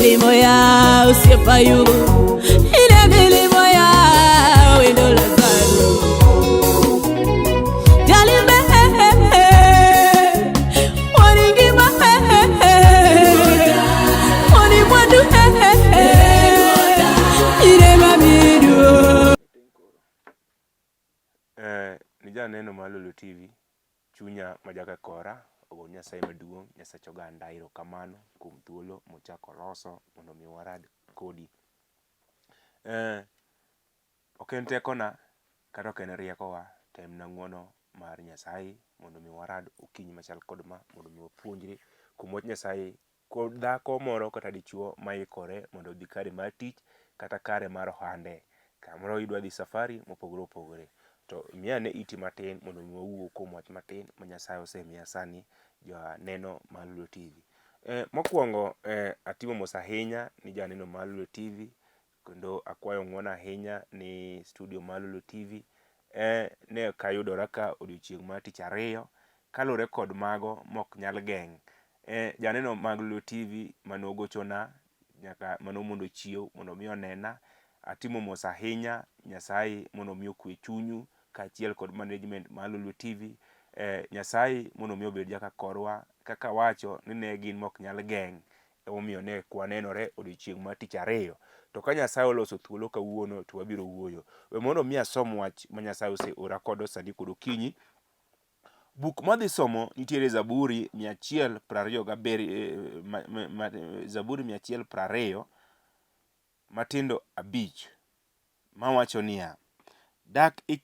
limo ya usiepa yugo ine milimo ya wendo lazaro jalime waningi ma wani mwandu ine mamidu. Nija neno Lolwe TV chunya majaka kora ogo Nyasaye maduong' Nyasach oganda erokamano kuom thuolo mochako loso mondo mi warad kodi. Ok en tekona kata ok en riekowa, temna ng'wono mar Nyasaye mondo mi warad okinyi machal kod ma mondo mi wapuonjre kuom wach Nyasaye kod dhako moro kata dichuo maikore mondo odhi kare mar tich kata kare mar ohande. Kamoro idwa dhi safari mopogore opogore. To miane iti matin mondo wawuo kuom wach matin ma Nyasaye osemiya sani janeno Lolwe TV. Mokwongo atimo mos ahinya ni janeno Lolwe TV kendo akwayo ng'wono ahinya ni studio Lolwe TV ne kayudora ka odiochieng' mar tich ariyo kalure kod mago mok nyal geng'. Janeno Lolwe TV manogochona nyaka manomondo chiew mondo mi onena, atimo mos ahinya Nyasaye mondo mi okwe chunyu kaachiel kod management mar Lolwe TV. Nyasaye mondo mi obed jaka korwa, kaka wacho ni ne gin mok nyal geng' emomiyo ne kwanenore odiochieng' mar tich ariyo. To ka Nyasaye oloso thuolo kawuono to wabiro wuoyo. We mondo mi asom wach ma Nyasaye oseora kodo sani kod okinyi. Buk madhi somo nitiere Zaburi 127 Zaburi 120 matindo 5 mawacho niya: dak e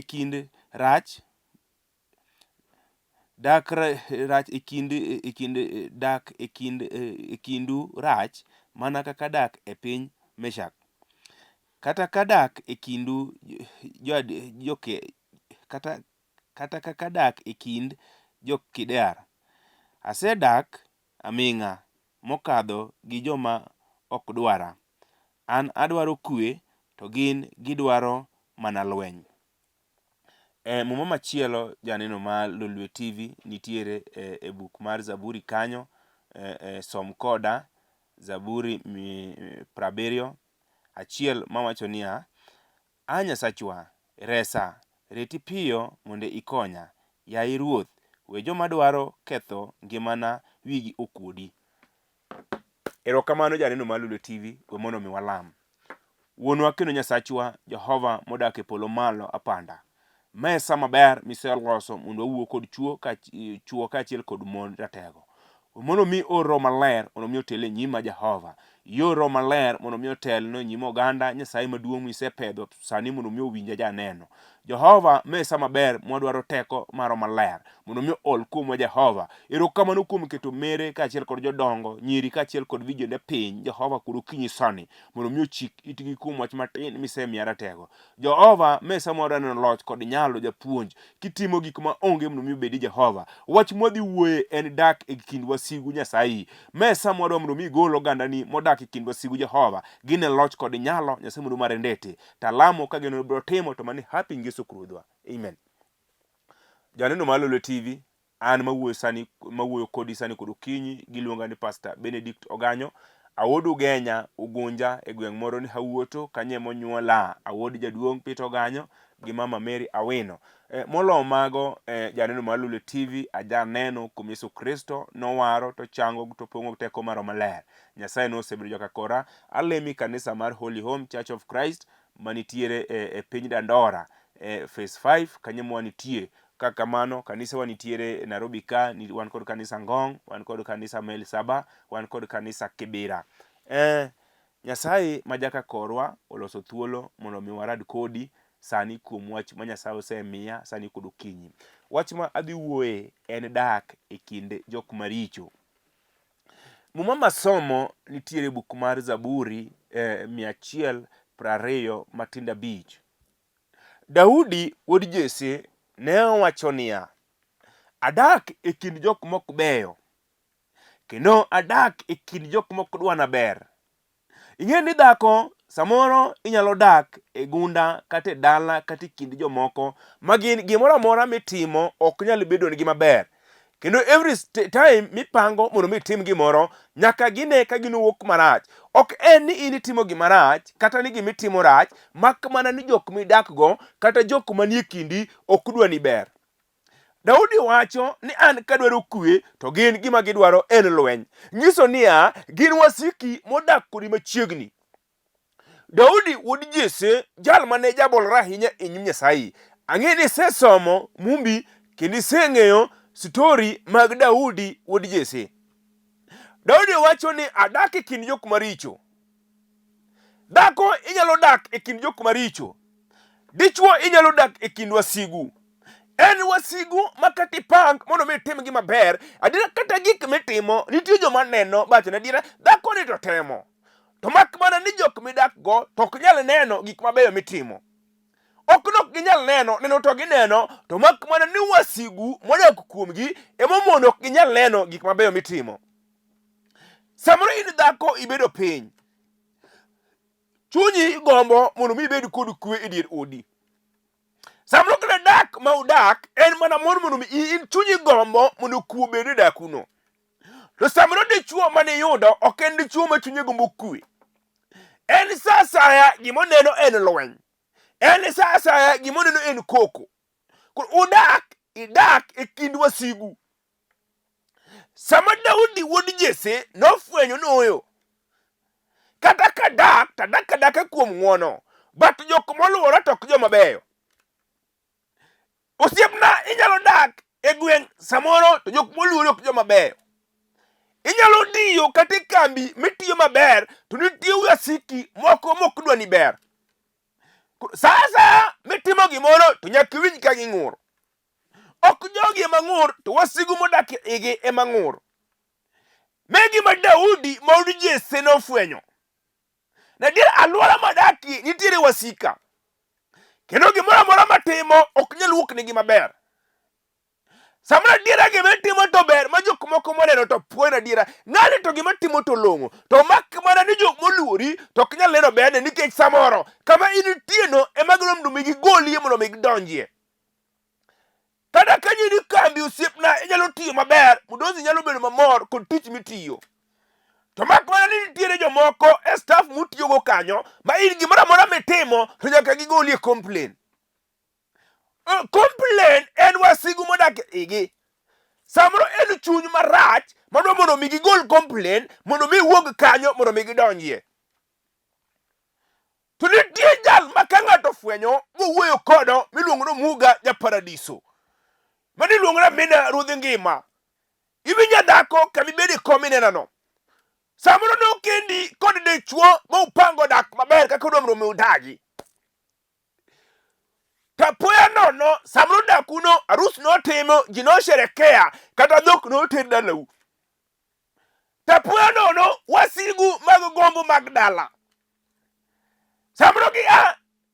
kind rach kindu rach mana kaka dak e piny Meshek, kata ka dak e kindu kaka dak e kind jo-Kedar. Asedak aming'a mokadho gi joma ok dwara. An adwaro kwe to gin gidwaro mana lweny. Muma machielo janeno Lolwe TV nitiere e buk mar Zaburi kanyo. Som koda Zaburi 71 mawacho niya: Nyasachwa, resa, reti piyo mondo ikonya. Yaye Ruoth, we joma dwaro ketho ngimana wigi okuodi. Erokamano janeno Lolwe TV, we mondo mi walam. Wuonwa kendo Nyasachwa, Jehova modak e polo malo apanda. Mae sama ber miseloso mondo wawuo kod chuo kaachiel kod mon ratego. Mondo mi oro maler mondo mi otel e nyima Jehova. Yoro maler mondo mi otelno nyima oganda Nyasaye maduong' misepedho sani mondo mi owinja janeno. Jehova mae sama ber mwadwaro teko maro maler mondo mi ol kuomwa Jehova. Erokamano kuom keto mere kaachiel kod jodongo, nyiri kaachiel kod vijende piny Jehova kod okinyi sani mondo mi ochik itgi kuom wach matin misemiya ratego. Jehova mae sama wadwa neno loch kod nyalo japuonj kitimo gik ma onge mondo mi obedi Jehova. Wach mwadhi wuoye en dak e kind wasigu Nyasaye. Mae sama wadwa mondo mi igol ogandani modak e kind wasigu Jehova. Gine loch kod nyalo Nyasaye mondo marendete. Talamo ka geno biro timo to mani happy ngeso krudwa. Amen. Janeno Lolwe TV, an mawuoyo kodi sani kod okinyi giluonga ni Pastor Benedict Oganyo. Awuod Ugenya Ugunja e gweng' moro ni Hawuoto kanye monyuola. Awuod jaduong' Peter Oganyo gi mama Mary Awino. Molo mago janeno Lolwe TV ajaneno kuom Yesu Kristo nowaro to chango to pongo teko maro maler. Nyasaye no osebedo jaka kora. Alemi kanisa mar Holy Home Church of Christ manitiere e piny Dandora phase 5 kanye mwanitie. Kaka mano kanisa wanitiere Nairobi ka wan kod kanisa Ngong, wan kod kanisa Mel Saba, wan kod kanisa Kibira. Nyasaye majaka korwa oloso thuolo mondo mi warad kodi sani kuom wach ma Nyasaye osemiya sani kod okinyi. Wach ma adhi wuoye en dak e kind jok maricho. Muma masomo nitiere buk mar Zaburi 120 matindo 5. Daudi wuod Jesse ne owacho niya: adak e kind jok mok beyo kendo adak e kind jok mok dwana ber. Ing'e ni dhako samoro inyalo dak e gunda kata e dala kata e kind jomoko ma gin gimoro amora mitimo ok nyal bedo nigi maber. kendo every time mipango mondo mitim gimoro nyaka gine ka gino wuok marach. Ok en ni in itimo gima rach kata ni gimitimo rach, mak mana ni jok midakgo kata jok manie kindi ok dwa ni ber. Daudi wacho ni an kadwaro kwe to gin gima gidwaro en lweny. Nyiso niya, gin wasiki modak kodi machiegni. Daudi wuod Jesse, jal mane jabolore ahinya e nyim Nyasaye. Ang'e ni isesomo mumbi kendo iseng'eyo story mag Daudi wuod Jesse. Daudi wacho ni adak e kind jok maricho. Dhako inyalo dak e kind jok maricho. Dichwo inyalo dak e kind wasigu. En wasigu makati pang mondo mitim gima ber. Adira kata gik mitimo nitie joma neno bachne adira dhako ni to temo. To mak mana ni jok midak go to ok nyal neno gik mabeyo mitimo. Ok nok ginyal neno to gineno, to mak mana ni wasigu modak kuomgi ema mondo ok ginyal neno gik mabeyo mitimo. Samoro in dhako ibedo piny. Chunyi gombo mondo mi ibed kod kwe e dier odi. Samoro kata dak ma udak en mana mondo mi in chunyi gombo mondo kwe obed e dakuno. To samoro dichuo mane yudo ok en dichuo ma chunye gombo kwe. En sa asaya gimoneno en lweny. En sa asaya gimoneno en koko. Idak e kind wasigu. Sama Daudi wuod Jesse nofwenyo noyo. Kata kadak kuom ng'wono. But jok moluwore to ok joma beyo. Osiepna inyalo dak e gweng' samoro to jok moluwore ok joma beyo. Inyalo diyo kata kambi mitiyo maber to nitie wasiki moko mok dwa ni ber. Sasa mitimo gimoro to nyaka winj ka ging'ur. Ok jogi ema ng'ur to wasigu modak igi ema ng'ur. Megi ma Daudi ma wuod Jesse nofwenyo. Nadier alwora madaki nitiere wasika. Kendo gimoro amora matimo ok nyal wuok nigi maber. Samra diera gima timo to ber ma jok moko moneno to puonjo diera. Ng'ani to gima timo to long'o. To mak mana ni jok moluori to ok nyal neno berne nikech samoro kama in tieno ema gomdo mi gigolie mondo mi gidonjie. Kata ka nyiri kambi osiepna inyalo tiyo maber, mudozi nyalo bedo mamor kod tich mitiyo. To mak mana ni nitiere jomoko e staff mutiyogo kanyo ma in gimoro amora mitimo to nyaka gigolie complain. Complain en wasigu modak igi. Samoro en chuny marach madwa mondo mi gigol complain mondo mi wuog kanyo mondo mi gidonjie. To nitie jal ma ka ng'ato fwenyo mowuoyo kodo miluongo no Muga Japaradiso. Mani luongo na mina ruodh ngima. Iwinya dhako kamibedi kominenano. Samoro nokendi kod dichuo ma upango dak maber kaka udwa mondo udagi. Tapoya nono samoro dakuno arus notimo ji nosherekea kata dhok noter dalau. Tapoya nono wasigu mag gombo mag dala. Samoro gi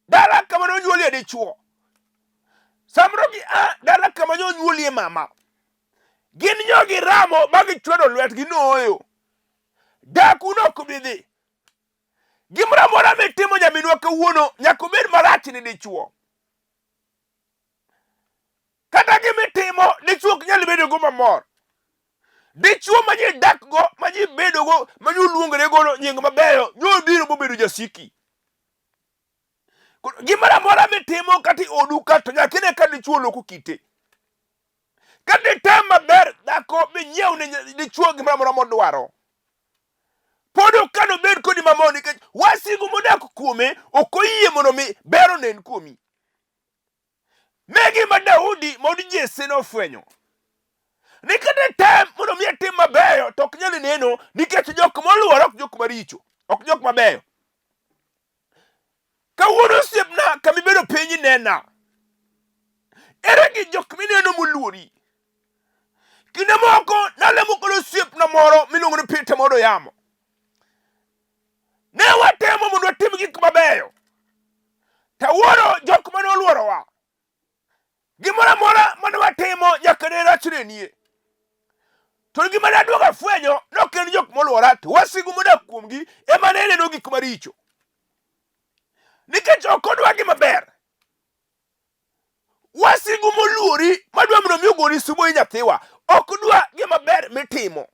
dala kama nonyuolie dichuo. Samoro gi dala kama nonyuolie mama. Gin nyogi ramo bagi chwedo lwetgi noyo. Dakuno kubidhi. Gimra mora mitimo nyaminwa kawuono nyaka obed marach ni dichuo. Kata gimitimo dichuo ok nyal bedo go mamor. Dichuo ma ji dak go, ma ji bedo go, ma ji luongore go nying mabeyo, nyo biro bobedo jasiki. Gimara mora mitimo kati oduka to nyakine ka dichuo loko kite. Kati tem maber dhako binyiew ni dichuo gimara mora modwaro. Podo kano bed kodi mamon nikech wasigu modak kuome ok oyie mondo mi bero nen kuomi. Megi ma Daudi ma wuod Jesse nofwenyo. Ni kata tem mondo mi atim mabeyo to ok nyal neno nikech jok moluoro ok jok maricho, ok jok mabeyo. Kawuono osiepna kamibedo piny nena. Ere gi jok mineno moluori. Kinde moko nalemo kod osiepna moro miluongo ni Peter modo yamo. Ne watemo mondo watim gik mabeyo. Tawuoro jok mane oluorowa. Gimoro amora mane watimo nyaka ne rachne nie. To gima ne aduogo afwenyo nok en jok moluora to wasigu modak kuomgi ema ne neno gik maricho. Nikech ok odwa gima ber. Wasigu moluori madwa mondo mi ogoni sumo i nyathiwa ok dwa gima ber mitimo.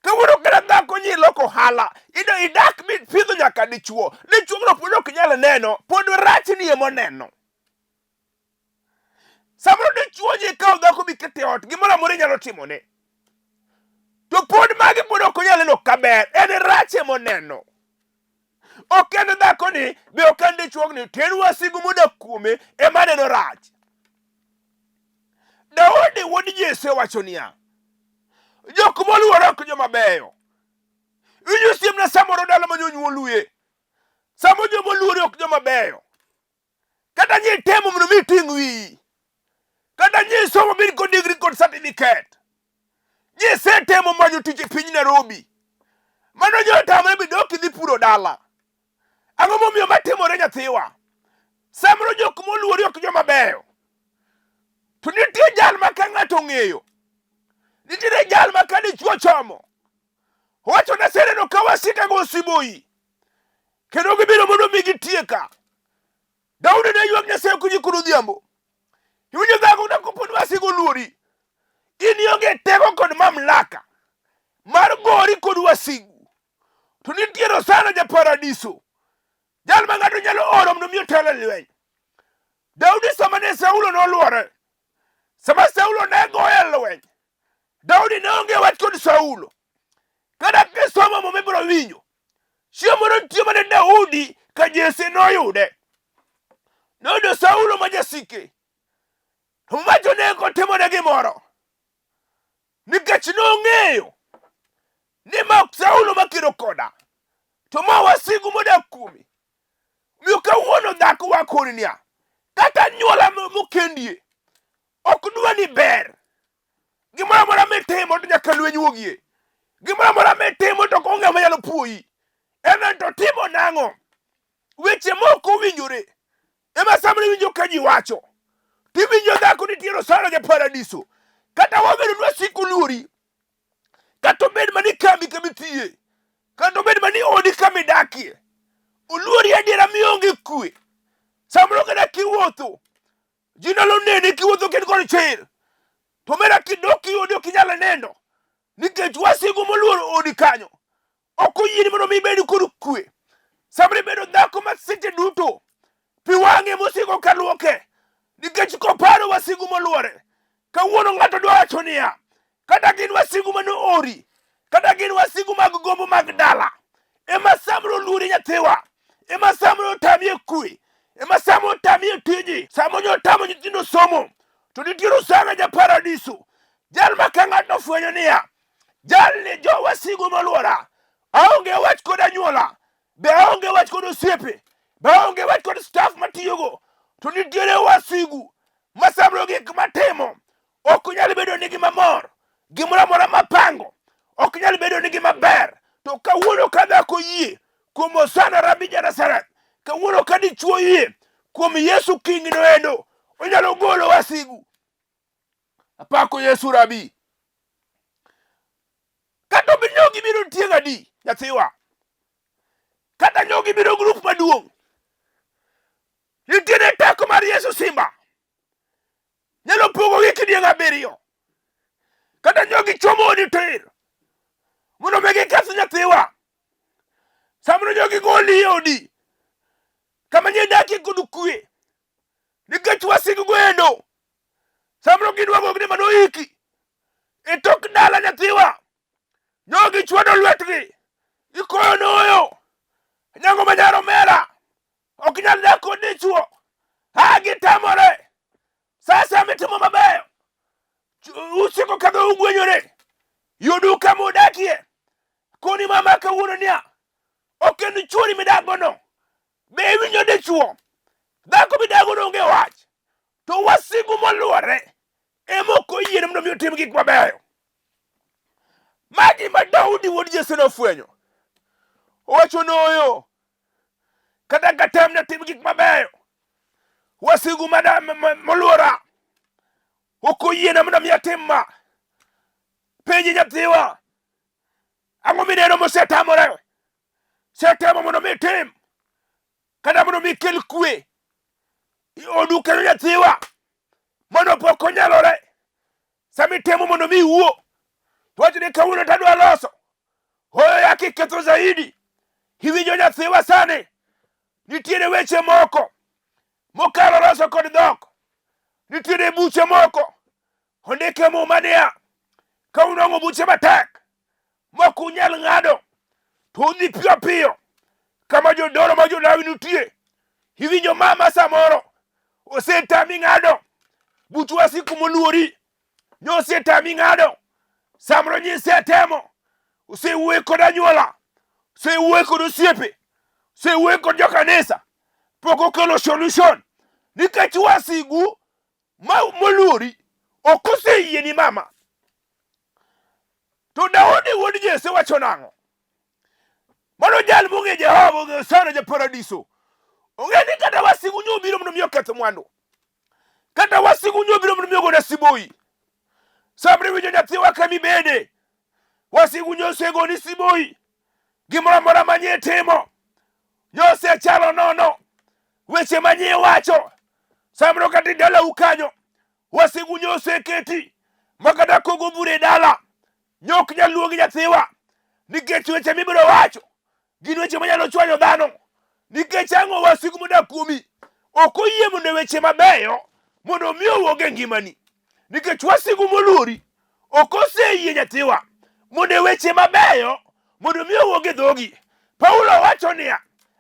Kawuono kata dhako nyi loko hala, idak pidho nyaka dichuo. Dichuo no pod ok nyal neno, pod rach ni emo neno. Samoro dichuo nyi kawo dhako bikete ot, gimoro amora nyalo timone. To pod magi pod ok nyal neno kaber, en rach emo neno. Ok en dhako ni, be ok en dichuo ni, to en wasigu modak kuome ema neno rach. Daudi wuod Jesse wacho niya, jok moluoro ok joma beyo. Inyo siemna samoro dala ma nyonyuoluye. Samo joma oluori ok joma beyo. Kata nyi temo mondo mi ting' wiyi. Kata nyi somo bin kod degree kod certificate. Nyi setemo manyo tich e piny Nairobi. Mano nyo tamre bi dok idhi puro dala. Ang'o momiyo matimore nyathiwa? Samoro jok moluori ok joma beyo. To nitie jal ma ka ng'ato ng'eyo. Nitie jal ma ka dichuo chomo. Wacho na sereno ka wasika go siboi. Kendo gibiro mondo mi gitieka. Daudi ne ywak Nyasaye kunyi kuro dhiambo. Iwinjo dhako na kopod wasigo luori. In ionge teko kod mamlaka mar gori kod wasigu. To nitiere sana ja paradiso. Jal ma ng'ato nyalo oro mondo mi otelo lweny. Daudi sama ne Saulo noluore. Sama Saulo ne goye lweny. Daudi ne onge wach kod Saulo. Kada kisomo mo mibro winjo. Chiemo no tiyo mane Daudi ka Jesse noyude. Noyudo Saulo ma jasike. To macho ne kotimo ne gimoro. Nikech nong'eyo ni ma Saulo makiro koda. To ma wasigu modak kuome. Miyo kawuono dhako wakoni niya. Kata nyuola mokendie. Ok dwa ni ber. Gimoro amora mitimo to nyaka lweny wuogie. Gimoro amora mitimo to onge manyalo puoyi. En to timo nang'o? Weche moko winjore. Ema samoro winjo ka ji wacho. Tiwinjo dhako nitiere sana ja paradiso. Kata wabedo nwa siku luori. Kata obed mani kambi kamitiye. Kata obed mani odi kamidakie. Uluori adiera mionge kwe. Samoro kada kiwuotho. Ji nyalo nene kiwuotho kendo kod chir. To mera kidoki odi ok inyalo neno. Nikech wasigu moluoro odi kanyo. Ok oyieni mondo mi ibed kod kwe. Samoro ibedo dhako ma seche duto. Pi wang'e mosiko kaluoke. Nikech koparo wasigu moluore. Kawuono ng'ato dwa wacho niya. Kata gin wasigu manoori. Kata gin wasigu mag gombo mag dala. Ema samoro luori nyathiwa. Ema samoro tamie kwe. Ema samoro tamie tiji. Samoro otamo nyithindo somo. To nitiere sana ja paradiso. Jal ma ka ng'ato fwenyo niya. Jal ni jo wasigu moluora. Aonge wach kod anyuola. Be aonge wach kod osiepe. Be aonge wach kod staff matiyogo. To nitiere wasigu. Masamoro gik matimo. Ok nyal bedo ni gima mor. Gimoro amora mapango. Ok nyal bedo ni gima ber. To kawuono ka dhako yie. Kuom Osana Rabi Janasaret. Kawuono ka dichuo yie. Kuom Yesu King noendo. Onyalo golo wasigu. Apako Yesu Rabi. Kata binyogi biro tiega di. Nyathiwa. Kata nyogi biro grup maduong'. Nitiere teko mar Yesu Simba. Nyalo pogo gi kidieng' abiriyo. Kata nyogi chomo odi tir. Mondo megi kath nyathiwa. Samoro nyogi goli odi. Kama nye daki kod kwe. Nikech wasigu goendo. Samoro gidwa gogni manoiki. E tok dala nyathiwa. Nyogi chwado lwetgi. Ikoyo noyo. Nyango manyaro mera. Ok nyal dak kod dichuo. Gitamore. Sasa mitimo mabeyo. Usiko kadho ugwenyore. Yudu kama udakie. Koni mama kawuono niya. Ok en chuori midagono. Be winjo dichuo. Dhako midagono onge wach. To wasigu moluore. Emoko yiene mondo mi otim gik mabeyo. Magi ma Daudi wuod Jesse nofwenyo. Owacho noyo. Kata katem na tim gik mabeyo. Wasigu moluora. Ok oyiena mondo mi atim ma. Penji nyathiwa. Ang'o mineno mosetamore. Setemo mondo mi tim. Kata mondo mi kel kwe. Odu kanyo nyathiwa. Mondo pok onyalore. Sami temo mondo mi uo. Tuwacho ni kawuono tadwa loso. Hoyo yaki ketho zaidi. Hiwinjo nyathiwa sani. Nitiere weche moko mokalo loso kod dhok. Nitiere buche moko ondike muma niya, ka unwang'o buche matek mok unyal ng'ado to udhi piyo piyo kama jodolo ma Jolawi nitie. Iwinjo mama samoro osetami ng'ado buch wasiku moluori, osetami ng'ado. Samoro nyisetemo, osewuoyo kod anyuola, osewuoyo kod osiepe, osewuoyo kod jokanisa, pok okelo solution nikech wasigu moluori ok oseyie ni mama. To Daudi wuod Jesse wacho nang'o? Mano jal mong'e Jehova ong'eyo sana japaradiso. Ong'e ni kata wasigu nyobiro mondo mi oketh mwandu, kata wasigu nyobiro mondo mi ogone siboi. Samre winjo nyathiwa kami bende wasigu nyosegoni siboi. Gimoro amora manye timo nyose chalo nono. Weche manye wacho samro kati dala ukanyo wasigu nyoseketi makada kogo bure dala. Nyok nyaluongi nyathiwa nikech weche mibiro wacho gin weche manyalo chwanyo dhano. Nikech ang'o wasigu modak kuomi ok oyie mondo weche mabeyo mondo mi owuog e ngimani. Nikech wasigu moluori ok oseyie nyathiwa mondo weche mabeyo mondo mi owuog e dhogi. Paulo wacho niya,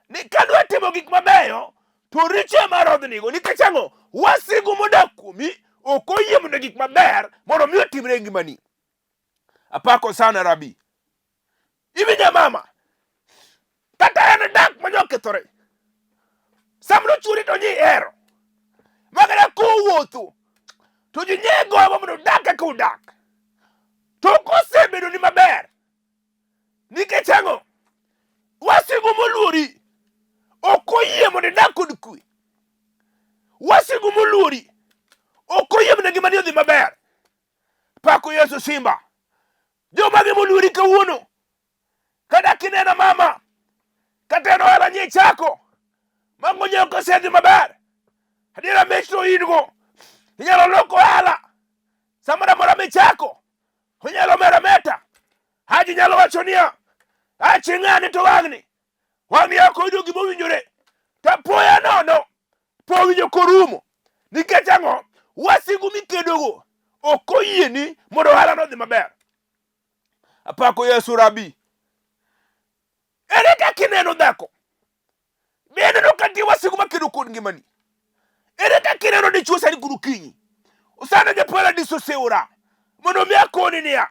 ni kadwa timo gik mabeyo to richo ema rodhnigo. Nikech ang'o? Wasigu modak kuomi ok oyie mondo gik maber mondo mi otimre e ngimani. Apako sana Rabi. Iwinja mama, kata en dak manyokethore samro churi to nyi ero magana kowuotho to ji nyegowa mondo dak kaka udak to kosebedo ni maber. Nikech ang'o? Wasigu moluori ok oyie mondo idak kod kwe. Wasigu moluori ok oyie mondo ngimani odhi maber. Pako Yesu Simba. Joma gi moluori kawuono kada kinena mama kata en ohala nye chako mango nye ok osedhi maber, adiera mechro ingo inyalo loko ohala samara mora michako onyalo mera meta. Haji nyalo wacho niya, achi ng'ani to wang'ni ok oyudo gima owinjore tapoya nono po winjo korumo. Nikech ang'o? Wasigu mikedogo ok oyieni mondo ohala no dhi maber. Apako Yesu Rabi. Ere kaka ineno dhako? Be ineno ka nitie wasigu makedo kod ngimani? Ere kaka ineno dichuo sani kod okinyi osana japaradiso oseora mondo mi akoni niya,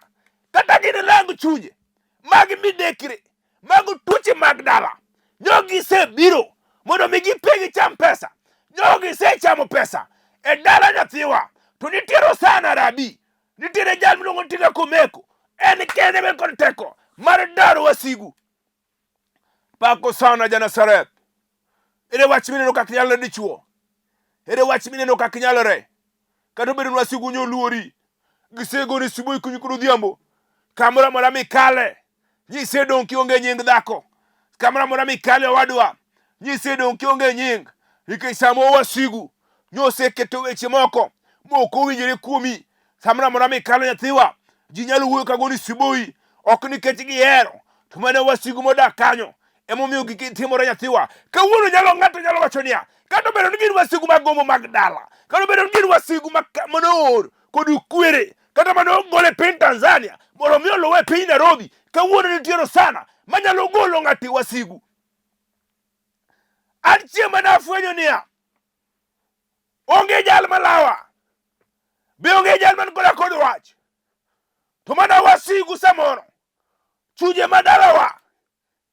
kata gin lang chunye mag midekre mag tuoche mag dala nyogi sebiro mondo mi gipegi cham pesa. Nyogi sechamo pesa e dala nyathiwa. To nitiere sana Rabi, nitiere jal miluongo ni Tika Komeko. En kende men kod teko mar daro wasigu. Pako sana Janasaret. Ere wach mineno kaka nyalo dichuo. Ere wach mineno kaka nyalore. Kata bedo wasigu nyoluori. Gisegoni siboi kunyi kod odhiambo. Kamora mora mikale nyisedong' kionge nying dhako. Kamora mora mikale owadwa nyisedong' kionge nying. Nikech samo wasigu nyoseketo weche moko moko owinjore kuomi. Samora mora mikale nyathiwa ji nyalo wuoyo kagoni siboi ok nikech gihero to mana wasigu modak kanyo emomiyo gik timore nyathiwa. Kawuono ng'ato nyalo wacho niya, kata bedo ni gin wasigu mag gomo mag dala, kata bedo ni gin wasigu manoor kod kwere, kata mano gole piny Tanzania mondo mi Lolwe piny Nairobi. Kawuono nitiere sana manyalo golo ng'ati wasigu. An chiema nafwenyo niya, onge jal malawa be onge jal man koda kod wach to mana wasigu samoro chuje madalawa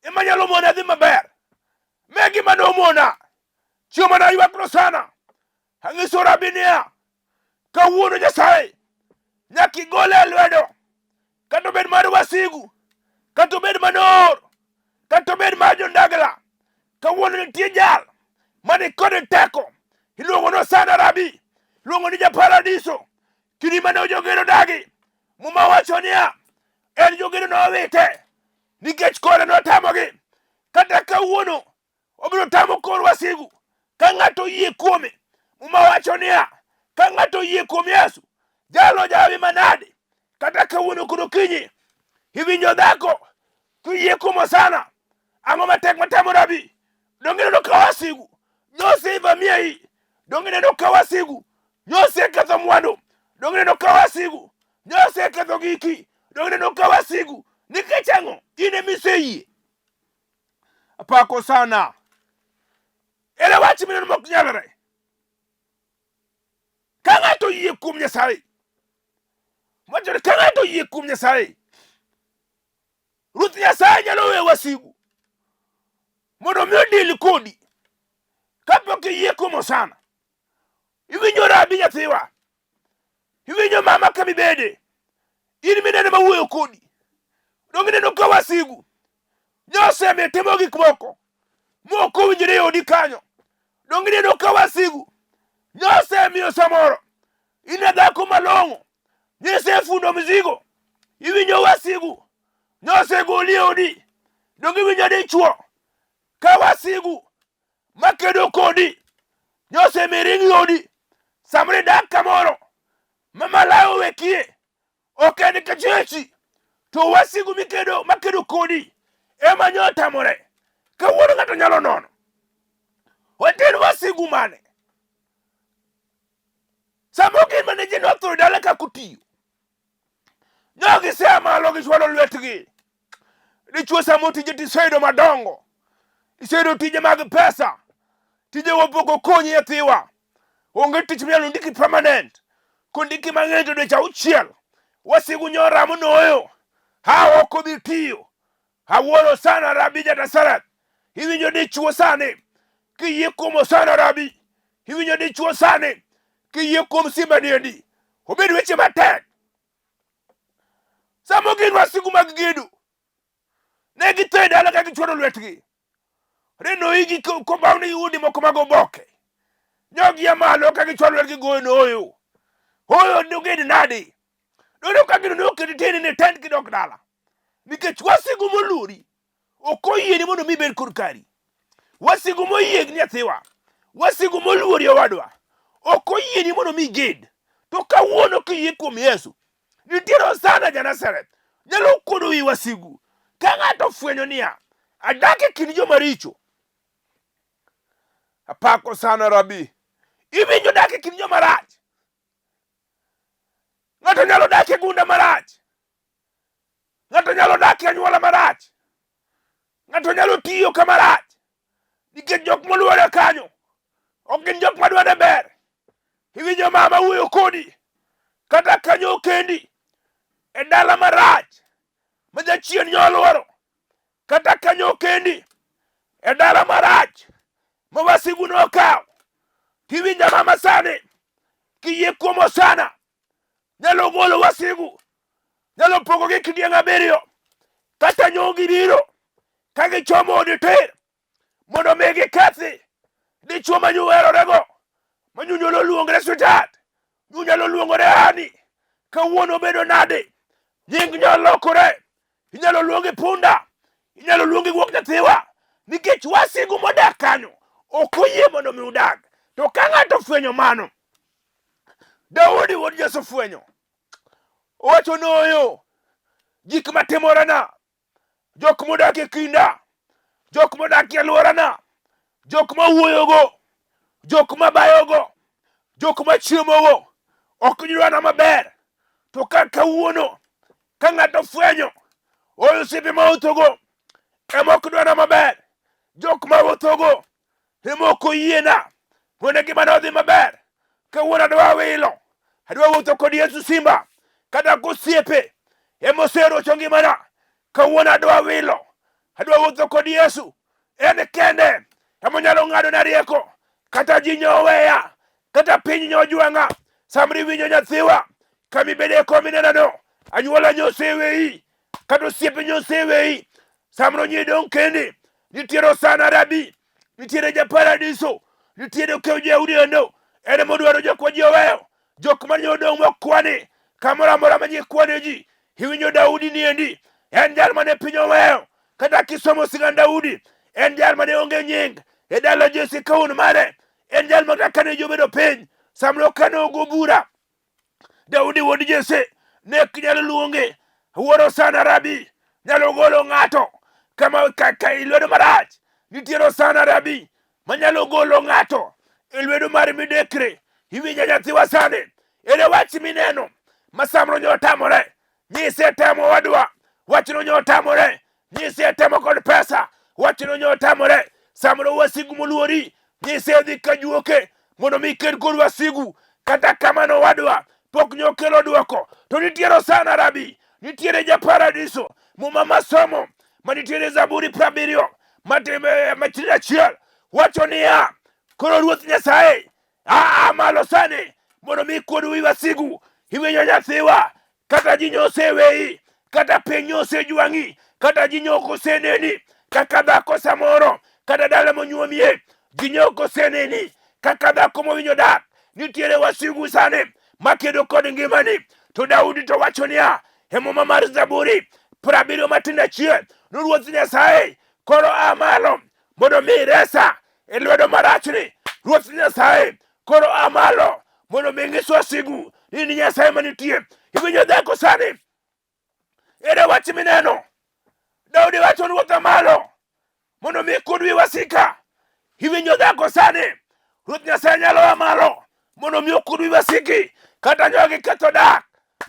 ema nyalo mona dhi maber. Megi manomona chioma na ywakno sana. Ang'iso Rabi niya, kawuono Nyasaye nyaka igole e lwedo, kata obed mar wasigu, kata obed manor, kata obed mar jondagla. Kawuono nitie jal mani kod teko iluongo no sana Rabi, iluongo ni japaradiso. Kini mane jogero dagi muma wacho niya, en jogero nowite nikech kore notamogi. Kata kawuono obiro tamo kor wasigu ka ng'ato yie kuome. Muma wacho niya, ka ng'ato yie kuom Yesu jalo jawi manade kata kawuono kod okinyi iwinjo dhako kiyie kumo sana ang'o matek matamo rabi donge neno ka wasigu nyose ivamia hii donge neno ka wasigu nyose ketho mwandu donge neno ka wasigu nyose ketho giki donge neno ka wasigu nikech ang'o in emiseyie. Apako sana ele wach mineno mok nyalore ka ng'ato yie kuom Nyasaye wachore ka ng'ato yie kuom Nyasaye Ruoth Nyasaye nyalo weyo wasigu mondo mi odil kodi kapok iyie kumo sana. Iwinjo rabi nyathiwa, iwinjo mama kamibede in minene mawuoyo kodi donge neno ka wasigu nyosemiyo timo gik moko mok owinjore e odi kanyo donge neno ka wasigu nyosemiyo samoro in dhako malong'o nyisefundo mzigo. Iwinjo wasigu nyosegoli e odi donge iwinjo dichuo ka wasigu makedo kodi nyosemiringi odi samoro dak kamoro mamalayo wekie ok en kachechi to wasigu makedo kodi ema nyotamore. Kawuono ng'ato nyalo nono oten wasigu mane samo gin mane ji nothuro dala ka kutiyo nyogisea malo gichwalo lwetgi dichuo samo tije tiseyudo madongo iseyudo tije mag pesa tije wopoko konyi nyathiwa onge tich minyalo ndiki permanent kondiki mang'eny to dweche 6 wasigu nyoramo noyo ok odhi tiyo. Awuoro sana rabi jatasarat iwinjo dichuo sane kiyie kumo sana rabi iwinjo dichuo sane kiyie kuom simba dendi obed weche matek samo gin wasigu mag gedo ne githo e dala ka gichwado lwetgi reno igi kombawne udi moko mag oboke nyogia malo ka gichwado lwetgi goyo noyo oyo noged nade dono ka gino nokedi teni ne tent kidok dala nikech wasigu moluri ok oyieni mondo mi bed kod kari. Wasigu moyiegni nyathiwa wasigu moluori owadwa ok oyieni mondo mi ged. To kawuono kiyie kuom Yesu nitiere sana Janasaret nyalo kodo wi wasigu ka ng'ato fwenyo niya adak e kind joma richo. Apako sana rabi iwinjo dak e kind joma rach. Ng'ato nyalo dak e gunda marach, ng'ato nyalo dak e anyuola marach, ng'ato nyalo tiyo kama rach nikech jok moluore kanyo ok gin jok madware ber. Iwinjo mama wuoyo kodi kata kanyo kendi e dala marach ma jachien nyoluoro kata kanyo kendi e dala marach ma wasigu nokawo. Tiwinjo mama sane kiyie kuomo sana nyalo golo wasigu nyalo pogo gi kidieng' 7 kata nyongi biro ka gichomo odi tir mondo mi gikethi dichuo manyuwerorego manyunyolo luongre sweetheart nyunyalo luongore hani kawuono bedo nade nying nyalo lokore inyalo luongi punda inyalo luongi guok nyathiwa nikech wasigu modak kanyo ok oyie mondo mi udag. To ka ng'ato fwenyo mano Daudi wuod Jesse fwenyo owacho noyo gik matimorena jok modak e kinda jok modak e alworana jok mawuoyogo jok mabayogo jok machiemogo ok gidwana maber. To kawuono ka ng'ato fwenyo oyo osiepe mawuothogo ema ok dwana maber jok mawuothogo ema ok oyiena mondo ngimana odhi maber. Kawuono adwa wilo adwa wuotho kod Yesu simba kata kosiepe ema oserocho ngimana. Kawuono adwa wilo adwa wuotho kod Yesu en kende ema nyalo ng'adona rieko kata ji nyoweya kata piny nyojwang'a. Samri winjo nyathiwa kamibede kominenano anyuola nyoseweyi kata osiepe nyoseweyi samro nyidong' kendi nitiere sana rabi nitiere japaradiso nitiere kew jaudendo ene modwaro jokwa ji oweyo jok manyodong' mokwani kamoro amora ma ji kwane ji. Iwinjo Daudi niendi en jal mane piny oweyo kata kisomo sigand Daudi en jal mane onge nying e dala Jesse kaun mare en jal ma kane jobedo piny samro kane ogo bura Daudi wuod Jesse ne nyalo luonge wuoro sana rabi, nyalo golo ng'ato kama ka ilwedo marach. Nitiere sana rabi manyalo golo ng'ato ilwedo mar midekre. Iwinja nyathiwa sani, ere wach mineno masamro nyotamore, nyise temo wadwa, wachno nyotamore, nyise temo kod pesa, wachno nyotamore, samro wasigu moluori, nyise dhi kajuoke mondo mi ked kod wasigu, kata kamano wadwa pok nyokelo duoko. To nitiere sana rabi, nitiere ja paradiso muma masomo manitiere Zaburi 70 machira chiel wacho niya, koro Ruoth Nyasaye malo sani mondo mi kod wi wasigu. Iwinjo nyathiwa, kata ji nyosewei, kata piny nyosejwang'i, kata ji nyokoseneni kaka dhako samoro, kata dala monyuomie ji nyokoseneni kaka dhako mowinjo dak. Nitiere wasigu sani makedo kod ngimani. To Daudi to wacho niya, e muma mar Zaburi 70 matindo achiel, ni Ruoth Nyasaye koro malo mondo mi resa e lwedo marachni. Ruoth Nyasaye koro amalo mondo mi ng'is wasigu ni Nyasaye manitie. Iwinjo dhako sani, ere wach mineno? Daudi wacho Ruoth amalo mondo mi kod wi wasika. Iwinjo dhako sani, Ruoth Nyasaye nyalo amalo mondo mi okod wi wasiki. Kata jogi ketho dak,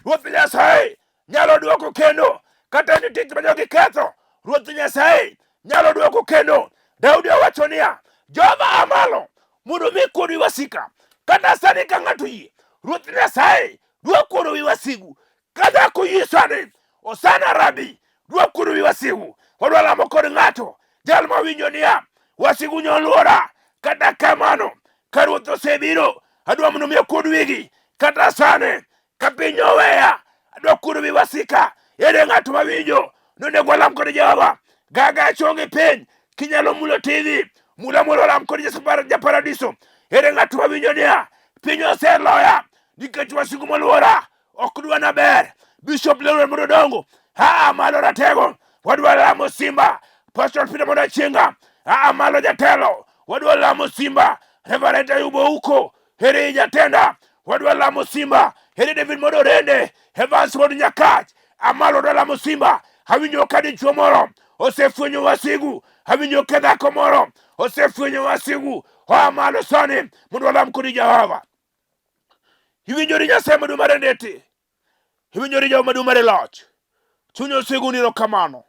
Ruoth Nyasaye nyalo duoko kendo. Kata ni tich ma jogi ketho, Ruoth Nyasaye nyalo duoko kendo. Daudi wacho niya, Jehova amalo mondo mi kod wi wasika. Kata sani ka ng'ato yie, Ruoth Nyasaye dwa kod wi wasigu. Kata kuyie sani, osana rabi dwa kod wi wasigu. Wadwa lamo kod ng'ato jal mawinjo niya, wasigu nyoluora. Kata kamano ka Ruoth osebiro, adwa mondo mi okod wigi. Kata sani ka piny oweya, adwa kod wi wasika. Ere ng'ato mawinjo nonego lam kod Jehova? Gaga chonge piny kinyalo mulo TV, mula mulo lam kod ja paradiso. Ere ng'ato mawinjo niya, piny oseloya nikech wasigu moluora ok dwa na ber. Bishop Lolwe mondo dongo, malo ratego, wadwa lamo Simba. Pastor Peter mondo chinga, malo jatelo, wadwa lamo Simba. Reverend Ayubo uko, ere jatenda, wadwa lamo Simba. Ere David mondo rende, Evans mondo nyakach, amalo wadwa lamo Simba. Awinjo ka dichuo moro osefwenyo wasigu, awinjo ka dhako moro osefwenyo wasigu. Malo sani mondo walam kod Jehova. Iwinjori Nyasaye maduong' mar ndete, iwinjori Jehova maduong' mar loch. Chuny osegoni erokamano.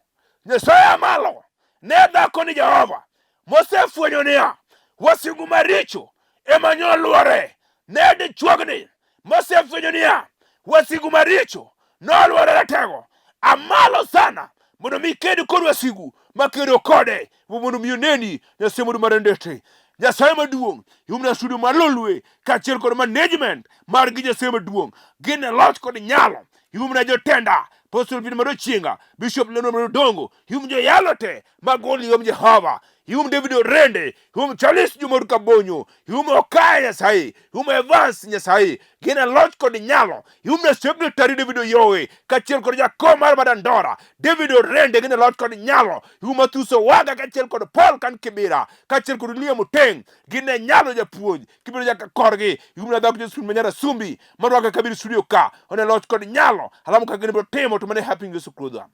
Nyasaye amalo ne dhako ni Jehova mosefwenyo niya, wasigu maricho ema nyoluore. Ne dichuogni mosefwenyo niya, wasigu maricho noluore ratego. Amalo sana mondo mi ked kod wasigu makedo kode, mondo mi oneni Nyasaye maduong' mar ndete. Nyasaye maduong' iumna studio mar Lolwe kaachiel kod management mar gi Nyasaye maduong'. Gin loch kod nyalo. Iumna jotenda, Apostle Peter maro chinga, Bishop Leno maro dongo, ium jo yalo te magoli ium Jehova. Ium David Orende, ium Charles Jumor Kabonyo, ium Okaya Nyasaye, ium Evans Nyasaye. Gin loch kod nyalo. Ium na secretary David Oyowe kaachiel kod jakom mar Badandora David Orende. Gin loch kod nyalo. Ium Athuso Waga kaachiel kod Paul Kan Kibira kaachiel kod Liam Muteng. Gin nyalo japuonj kibiro nyaka korgi. Ium na dhako Josephine Manyara Sumbi marwaka kabiro studio ka. One loch kod nyalo. Alamu ka gin biro timo to mane happy Yesu Kristo.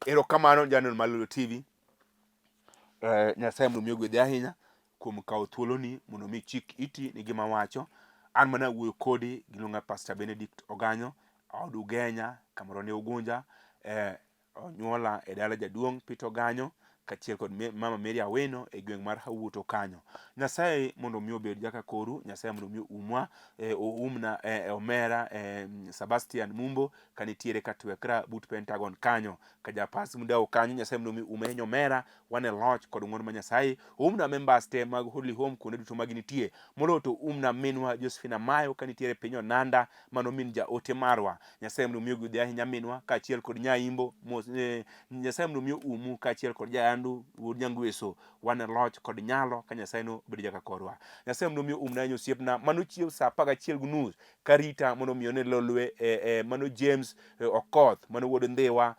Erokamano janeno mar Lolwe TV. Nyasaye mondo mi ogwedhi ahinya kuom kawo thuoloni mondo mi chik iti ni gima wacho. An mana wuoyo kodi giluonga Pastor Benedict Oganyo, od Ugenya kamoro ne Ugunja, onyuola e dala jaduong' Peter Oganyo kaachiel kod mama Mary Aweno e gweng' mar Hawuoto kanyo. Nyasaye mondo mi obed jaka koru, Nyasaye mondo mi umwa, umna omera Sebastian Mumbo kanitiere katwekra but Pentagon kanyo ka japas mudao kanyo. Nyasaye mondo mi umenyo mera wane loch kod ng'wono ma Nyasaye. Umna members te mag Holy Home kuonde duto magnitie, molo to umna minwa Josephine Mayo kanitiere piny Onanda, mano min ja ote marwa. Nyasaye mondo mi ogwedhi ahinya minwa kaachiel kod Nyaimbo. Nyasaye mondo mi umu kaachiel kod nyandu wuod nyangweso wan loch kod nyalo ka Nyasaye no bedo jaka korwa. Nyasaye mondo mi umnanyo osiepna mano chiew saa 11:30 karita mondo mi ne Lolwe mano James Okoth mano wuod Ndhiwa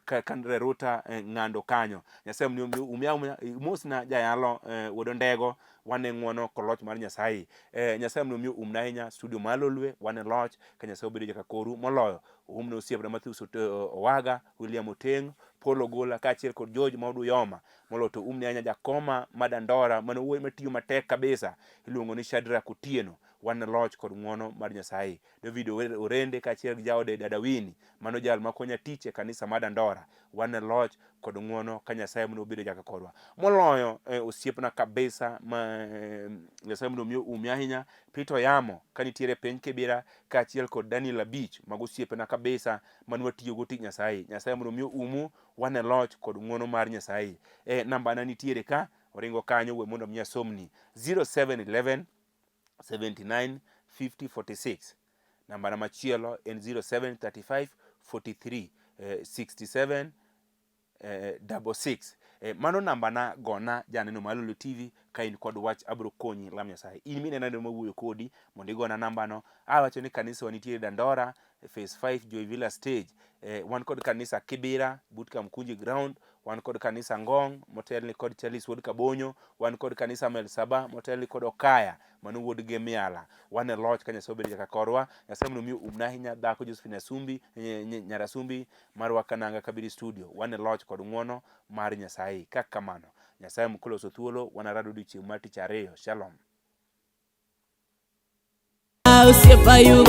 kandre ruta ng'ando kanyo. Nyasaye mondo umya mosna jayalo wuod Ndego wane ng'wono koloch mar Nyasaye. Nyasaye mondo mi umna ahinya studio mar Lolwe wane loch ka Nyasaye obedo jaka koru moloyo umno osiepna Matthews Owaga, William Oteng, Paul Ogola kaachiel kod George Maudu Yoma molo to umne anya jakoma madandora mano wuoy matiyo matek kabisa iluongo ni Shadrack Otieno wan loch kod ng'wono mar Nyasaye. David Orende kaachiel gi jaode Dadawini mano jal makonya tich e kanisa madandora wan loch kod ng'wono ka Nyasaye mondo obedo jaka korwa moloyo osiepna kabisa ma Nyasaye mondo mi umya ahinya Peter Yamo kanitiere piny Kibira kaachiel kod Daniel Abich mago osiepna kabisa manwa tiyo go tich Nyasaye. Nyasaye mondo mi umu wane loch kod ng'wono mar Nyasaye. Namba na nitiere ka oringo kanyo we mondo mi asomni 0711 79 50 46. Namba na machielo en 0735 43 67 66. Mano namba na gona janeno mar Lolwe TV ka in kod wach abro konyi lam Nyasaye. In mine nade mawuoyo kodi mondo igona namba no. Awacho ni kanisa wanitiere Dandora phase 5 Joy Villa stage. Wan kod kanisa Kibira but Kamkunji ground, wan kod kanisa Ngong motel ni kod Charles wuod Kabonyo, wan kod kanisa Melsaba motel ni kod Okaya mano wuod Gemiala. Wan loch ka Nyasaye obedo jaka korwa. Nyasaye mondo mi umna ahinya dhako Josephine Sumbi Nyarasumbi marwa Kananga Kabiri studio wan loch kod ng'wono mar Nyasaye. Kaka kamano Nyasaye mokoloso thuolo wan rado odiochieng' mar tich ariyo. Shalom. Osiepa yu